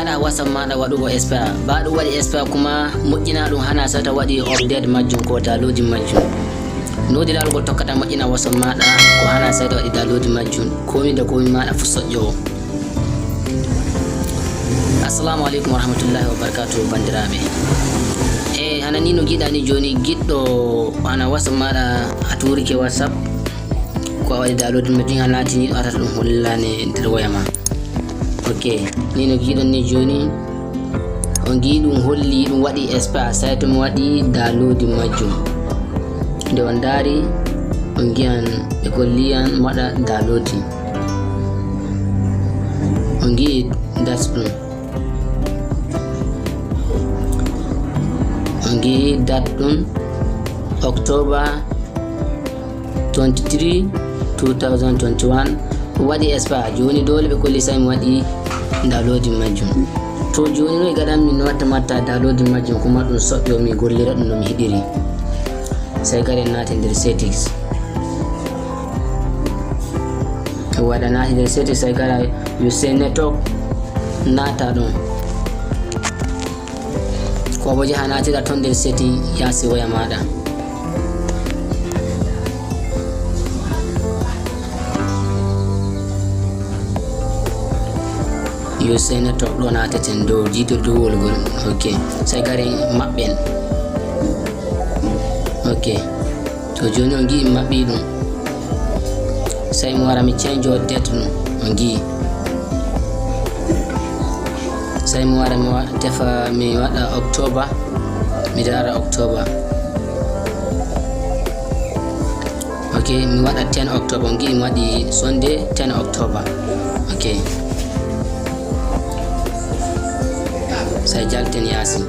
hana whatsapp maɗa waɗugo expire ba ɗum waɗi expire kuma moƴƴina ɗum hana sata waɗi update majjum ko download majjum. nodi larugo tokkata moƴƴina whatsapp maɗa ko hana sata waɗi download majjum komi da komi maɗa fu soƴƴowo. Assalamu alaikum warahmatullahi wabarakatuh bandiraɓe. Hana ni no giɗani joni giɗɗo hana whatsapp maɗa a turike whatsapp ko a waɗi download majjum ha natini ɗo atata ɗum hollane nder waya ma. Ok, ni no giɗon ni joni on gi ɗum holli ɗum waɗi expire site mo waɗi download majjum. Nde on dari on giyan ɓe kolliyan waɗa download, on gi date ɗum, on gi date ɗum October 23 2021 waɗi expire. Joni dole ɓe kolli sai mi waɗi download majjum. To joni no gaɗan min watta matta download majjum kuma ɗum soƴƴo mi gollira ɗum no mi hiɗiri. Sai garen nati nder settings, waɗa nati nder settings sai gara use network nata ɗum ko bo jaha natira ton nder setting yasi waya maɗa. use network ɗo nateten dow jiidirduwol ngol. Ok, sai garen maɓɓen. Ok, to joni on gi maɓɓi ɗum sai mi wara mi change o date ɗum on gi, sai mi wara mi tefa mi waɗa October, mi dara October. Ok, mi waɗa 10 October on gi mi waɗi Sunday 10 October. Ok, sai jalten yasi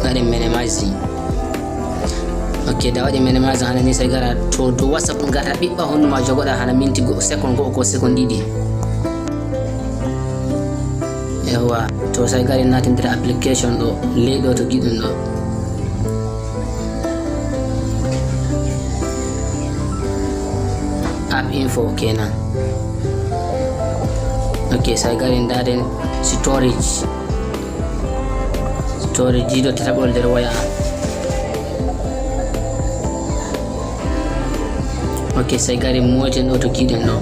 gaɗen minimize. Ok, da waɗi minimize hana ni sai gara to do whatsapp ɗum gata ɓiɓɓa honno ma jogoɗa hana minti second go'o ko second ɗiɗi. Ewa, to sai gari nati nder application ɗo leyɗo to giɗum ɗo. App info kenan. Ok, sai gari ndaden storage jiɗo tataɓol nder waya. Ok, sai gari mojen ɗo to giɗen ɗo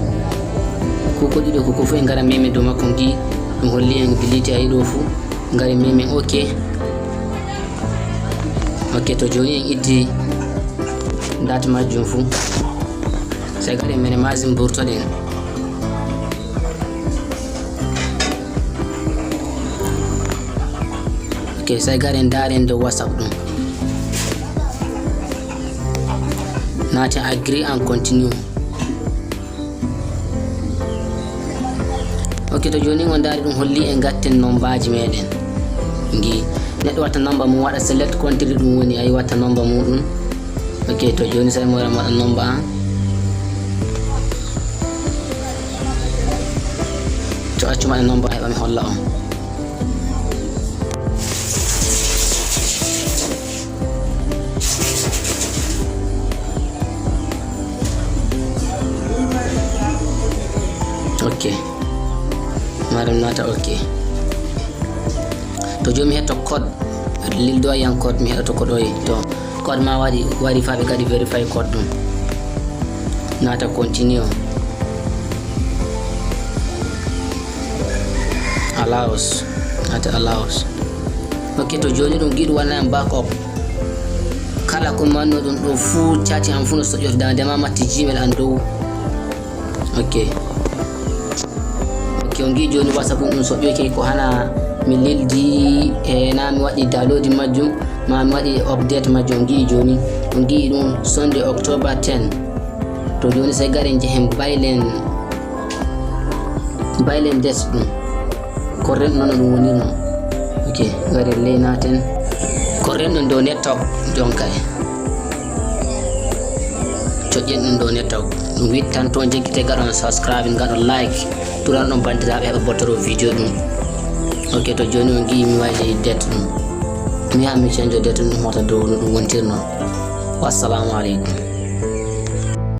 kuko ɗiɗo koko fu en gara meme dow makko gi ɗum holli en delete ayi ɗo fu gari meme. Ok, ok, to joni en iddi date majjum fu sai gari en minimize burtoɗen. Ok, sai gari en daren dow whatsapp ɗum nati agree and continue. Ok, to joni on dari ɗum holli en gatten nombaji meɗen gi neɗɗo watta number mum waɗa select country ɗum woni ayi watta number muɗum. Ok, to joni sai mo wara waɗa number an, to accu waɗa number heɓa mi holla on. Ok, maɗum nata. Ok, to joni mi hetto code lildo yan code, mi heɗoto code oyi to code ma waɗi fa ɓe gadi verify code ɗum nata continue allows nata allows. Ok, to joni ɗum giɗu wanna en backup kala ko manno ɗum ɗo fu chatting am fu no soƴƴoto dama matti gmail an dow. Ok, on gi joni whatsapp ɗum soƴƴoke ko hana mi lildi na mi waɗi download majjum ma mi waɗi update majjum. On gi joni on gi ɗum Sunday October 10. To joni sai garen jehen bailen date ɗum korren nono ɗum wonirno. Ok, garen ley naten korren ɗum dow network jonkay coƴƴen ɗum dow network ɗum wittan to jeggite gaɗon subscribe gaɗon like turan ɗon bandiraɓe heɓa bottoro video ɗum. Ok, to joni on gi mi waɗi date ɗum mi yaha mi change date ɗum hota dow no ɗum wontirno. Wassalamu alaikum.